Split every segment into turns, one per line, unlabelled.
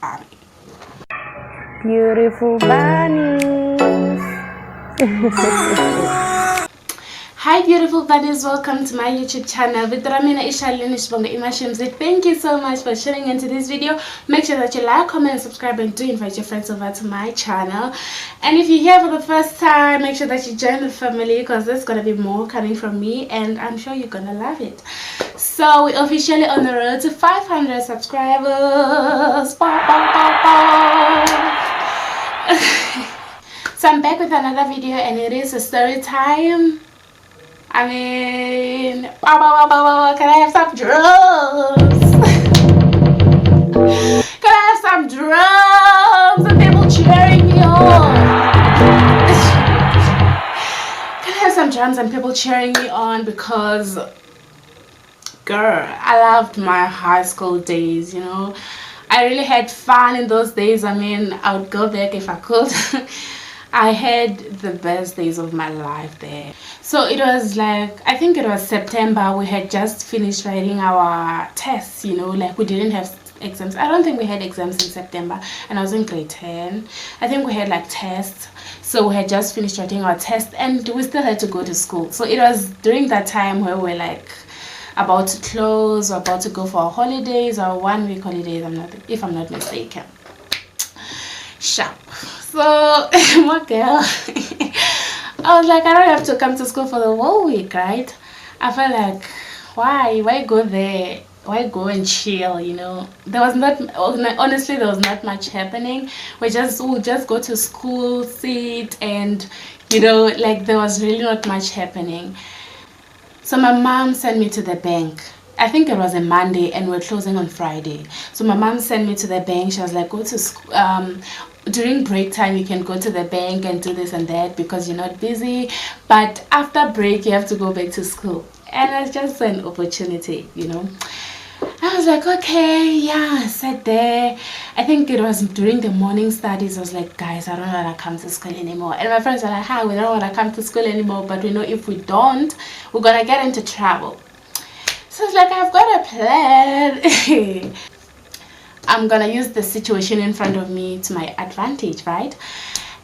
army. Beautiful bunnies. Hi beautiful bunnies, welcome to my YouTube channel. Thank you so much for tuning into this video. Make sure that you like, comment and subscribe, and do invite your friends over to my channel. And if you're here for the first time, make sure that you join the family, because there's gonna be more coming from me and I'm sure you're gonna love it. So we're officially on the road to 500 subscribers. So I'm back with another video, and it is a story time. I mean, can I have some drums? Can I have some drums and people cheering me on? Can I have some drums and people cheering me on? Because, girl, I loved my high school days, you know. I really had fun in those days. I mean, I would go back if I could. I had the best days of my life there. So it was like, I think it was September. We had just finished writing our tests, you know, like we didn't have exams. I don't think we had exams in September, and I was in grade 10. I think we had like tests. So we had just finished writing our tests and we still had to go to school. So it was during that time where we're like about to close or about to go for our holidays, or 1 week holidays, if I'm not mistaken. Sharp. So my girl, I was like, I don't have to come to school for the whole week, right? I felt like, why go there? Why go and chill, you know? There was not, honestly, there was not much happening. We'll just go to school, sit, and, you know, like there was really not much happening. So my mom sent me to the bank. I think it was a Monday and we're closing on Friday. So my mom sent me to the bank. She was like, go to school. During break time, you can go to the bank and do this and that because you're not busy. But after break, you have to go back to school. And it's just an opportunity, you know. I was like, okay, yeah, I sat there. I think it was during the morning studies. I was like, guys, I don't want to come to school anymore. And my friends were like, hi, we don't want to come to school anymore. But we know if we don't, we're going to get into trouble. So it's like, I've got a plan. I'm gonna use the situation in front of me to my advantage, right?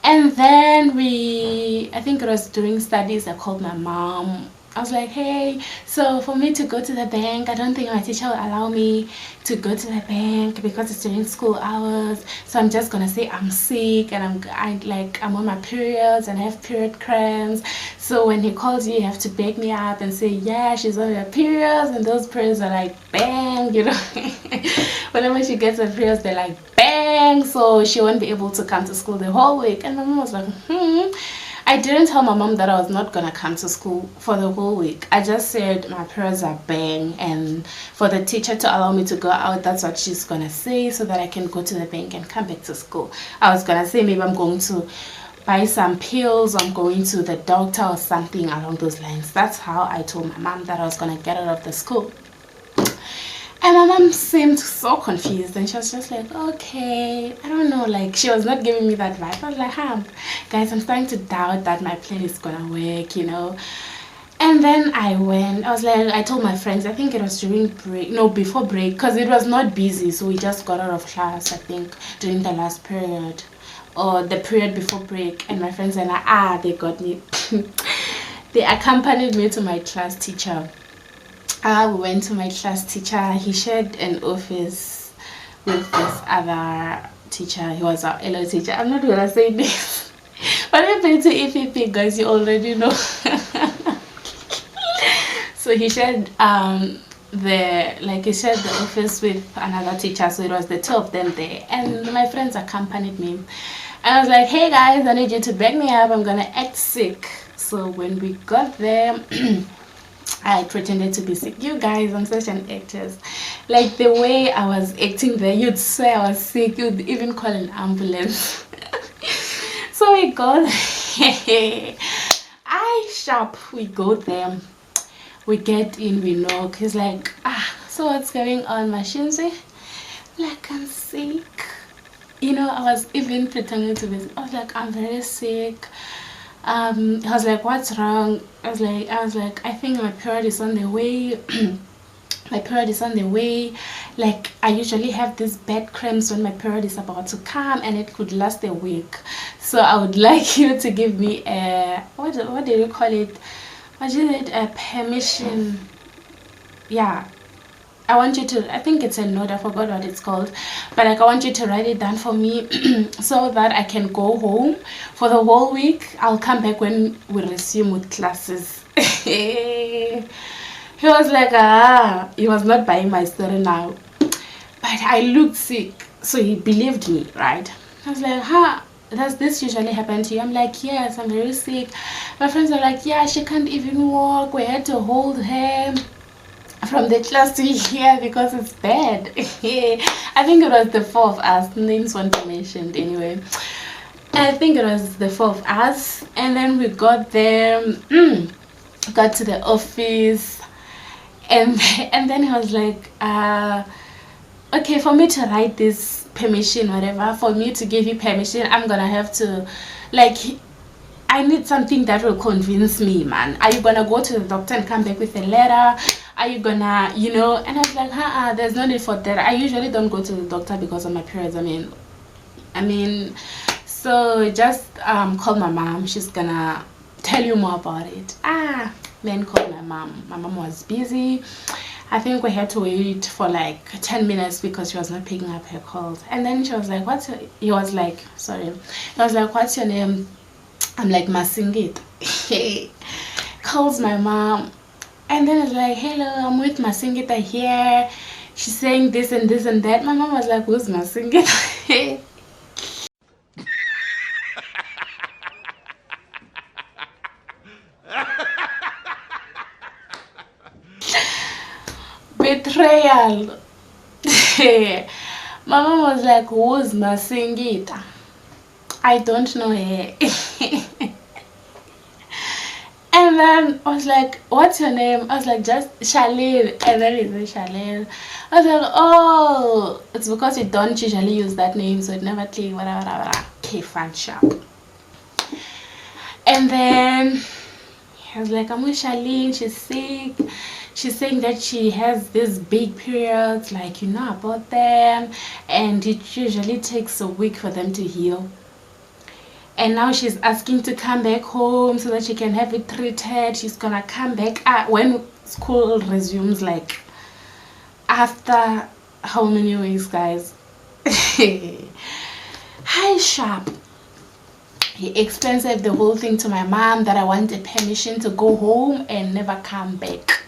And then I think it was during studies, I called my mom. I was like, hey, so for me to go to the bank, I don't think my teacher will allow me to go to the bank because it's during school hours. So I'm just gonna say I'm sick and I'm on my periods and I have period cramps. So when he calls you, you have to back me up and say, yeah, she's on her periods, and those periods are like bang, you know. Whenever she gets her periods, they're like bang, so she won't be able to come to school the whole week. And my mom was like, I didn't tell my mom that I was not gonna come to school for the whole week. I just said my periods are bang, and for the teacher to allow me to go out, that's what she's gonna say, so that I can go to the bank and come back to school. I was gonna say maybe I'm going to buy some pills, I'm going to the doctor or something along those lines. That's how I told my mom that I was gonna get out of the school. And my mom seemed so confused, and she was just like, okay, I don't know, like she was not giving me that vibe. I was like, guys, I'm starting to doubt that my plan is gonna work, you know. And then I was like, I told my friends, I think it was during break, no, before break, because it was not busy, so we just got out of class, I think, during the last period, or the period before break. And my friends were like, they got me. They accompanied me to my class teacher. We went to my class teacher. He shared an office with this other teacher. He was our LO teacher. I'm not gonna say this, but I've been to EPP, guys, you already know. So he shared the office with another teacher, so it was the two of them there, and my friends accompanied me. And I was like, hey guys, I need you to back me up, I'm gonna act sick. So when we got there, I pretended to be sick. You guys, I'm such an actress. Like the way I was acting there, you'd swear I was sick. You'd even call an ambulance. So we go there. We go there. We get in, we knock. He's like, so what's going on, Mashinzi? Like, I'm sick. You know, I was even pretending to be sick. I was like, I'm very sick. I was like, what's wrong? I was like, I think my period is on the way. my period is on the way. Like, I usually have these bad cramps when my period is about to come, and it could last a week. So I would like you to give me a, what do you call it, what is it, a permission. Yeah, I want you to, I think it's a note, I forgot what it's called, but like I want you to write it down for me so that I can go home for the whole week. I'll come back when we resume with classes. He was like, he was not buying my story now. But I looked sick, so he believed me, right? I was like, does this usually happen to you? I'm like, yes, I'm very sick. My friends are like, yeah, she can't even walk. We had to hold her from the class to here because it's bad. I think it was the four of us. Names weren't mentioned anyway. I think it was the four of us. And then we got there, got to the office. And then he was like, okay, for me to write this permission, whatever, for me to give you permission, I'm gonna have to, like, I need something that will convince me, man. Are you gonna go to the doctor and come back with a letter? Are you gonna, you know? And I was like, there's no need for that. I usually don't go to the doctor because of my periods. I mean, so just call my mom. She's gonna tell you more about it. Then called my mom. My mom was busy. I think we had to wait for like 10 minutes because she was not picking up her calls. And then she was like, he was like, what's your name? I'm like, Masingit. Calls my mom. And then it's like, hello, I'm with Masingita here. She's saying this and this and that. My mom was like, who's Masingita? Betrayal. My mom was like, who's Masingita? I don't know her. And then I was like, what's your name? I was like, just Shalil. And then he said Shalil. I was like, oh, it's because you don't usually use that name, so it never clicked, whatever. Okay, fun, sharp. And then I was like, I'm with Shalin, she's sick. She's saying that she has these big periods, like, you know about them, and it usually takes a week for them to heal. And now she's asking to come back home so that she can have it treated. She's gonna come back when school resumes, like after how many weeks, guys? Hi, sharp. He explains the whole thing to my mom that I wanted permission to go home and never come back,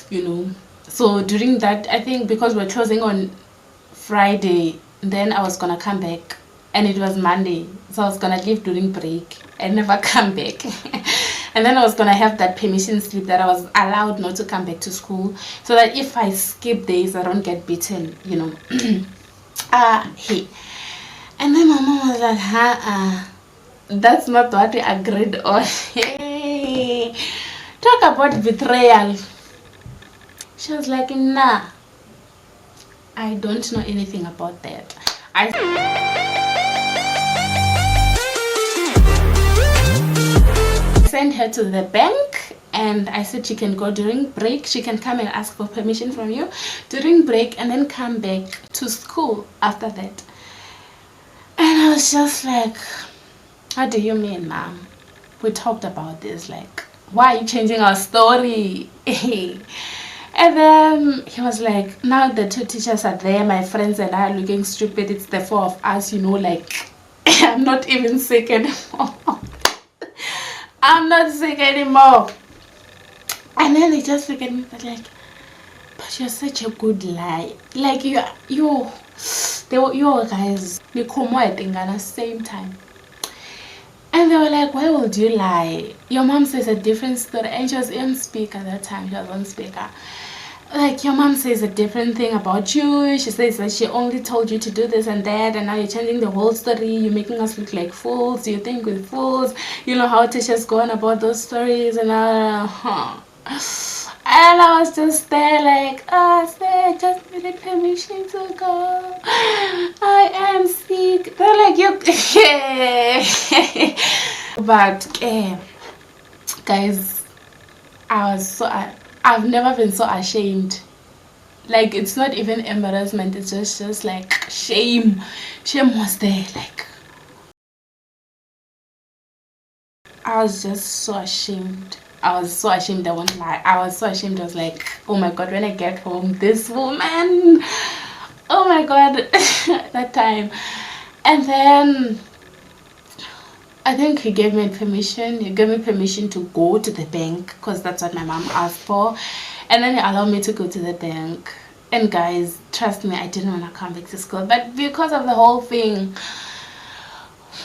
you know. So during that, I think because we're closing on Friday, then I was gonna come back, and it was Monday, so I was gonna leave during break and never come back. And then I was gonna have that permission slip that I was allowed not to come back to school, so that if I skip days I don't get beaten, you know. Hey. And then my mom was like, that's not what we agreed on. Hey, talk about betrayal. She was like, nah, I don't know anything about that. I sent her to the bank and I said she can go during break. She can come and ask for permission from you during break and then come back to school after that. And I was just like, what do you mean, mom? We talked about this, like, why are you changing our story? And then he was like, now the two teachers are there, my friends and I are looking stupid, it's the four of us, you know, like, I'm not even sick anymore. I'm not sick anymore. And then they just look at me, but like, but you're such a good lie. Like, you guys, they come at the same time. And they were like, why would you lie? Your mom says a different story. And she was on speaker at that time. She was on speaker. Like, your mom says a different thing about you. She says that she only told you to do this and that. And now you're changing the whole story. You're making us look like fools. You think we're fools. You know how teachers go on about those stories. And and I was just there like, I just needed permission to go. I am sick. They're like, you. But guys, I've never been so ashamed Like, it's not even embarrassment, it's just like shame. Shame was there. Like, I was just so ashamed. I was so ashamed, I won't lie. I was so ashamed. I was like, oh my god, when I get home, this woman. Oh my god, that time. And then I think he gave me permission. He gave me permission to go to the bank because that's what my mom asked for. And then he allowed me to go to the bank. And guys, trust me, I didn't want to come back to school. But because of the whole thing,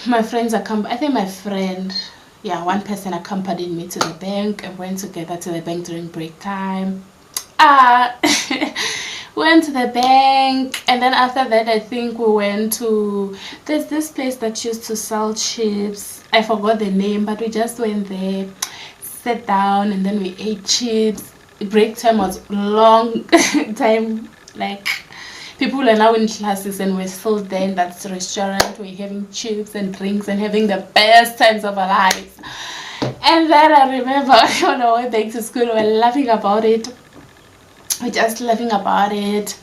my friends I think my friend, yeah, one person accompanied me to the bank and went together to the bank during break time. Went to the bank, and then after that I think we went to, there's this place that used to sell chips. I forgot the name, but we just went there, sat down, and then we ate chips. Break time was long time, like people are now in classes and we're still there in that restaurant. We're having chips and drinks and having the best times of our lives. And then I remember when I went back to school, we were laughing about it. We're just laughing about it.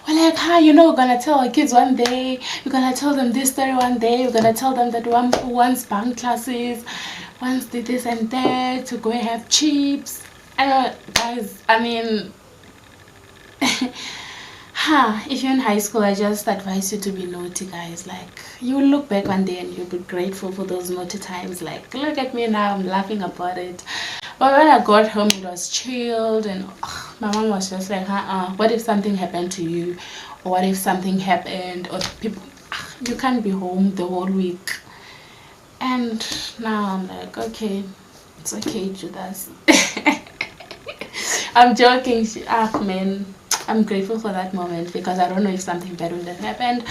We're like, you know, we're gonna tell our kids one day, we're gonna tell them this story one day, we're gonna tell them that once bunk classes, once did this and that, to go and have chips. And guys, I mean, if you're in high school, I just advise you to be naughty, guys. Like, you will look back one day and you'll be grateful for those naughty times. Like, look at me now, I'm laughing about it. But when I got home, it was chilled, and my mom was just like, what if something happened to you? Or what if something happened? Or people, you can't be home the whole week. And now I'm like, okay, it's okay, Judas. I'm joking. Man, I'm grateful for that moment because I don't know if something bad would have happened.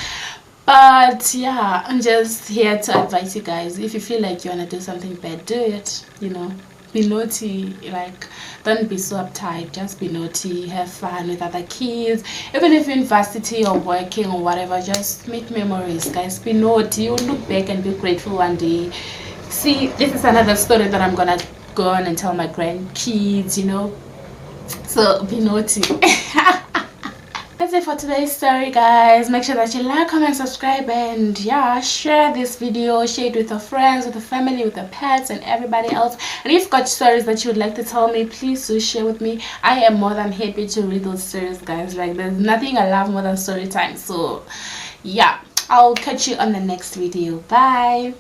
But yeah, I'm just here to advise you guys. If you feel like you want to do something bad, do it. You know, be naughty. Like, don't be so uptight. Just be naughty. Have fun with other kids. Even if you're in varsity or working or whatever, just make memories, guys. Be naughty. You'll look back and be grateful one day. See, this is another story that I'm gonna go on and tell my grandkids, you know. So be naughty. That's it for today's story, guys. Make sure that you like, comment, subscribe, and yeah, share this video. Share it with your friends, with the family, with the pets, and everybody else. And if you've got stories that you would like to tell me, please do share with me. I am more than happy to read those stories, guys. Like, there's nothing I love more than story time. So yeah, I'll catch you on the next video. Bye.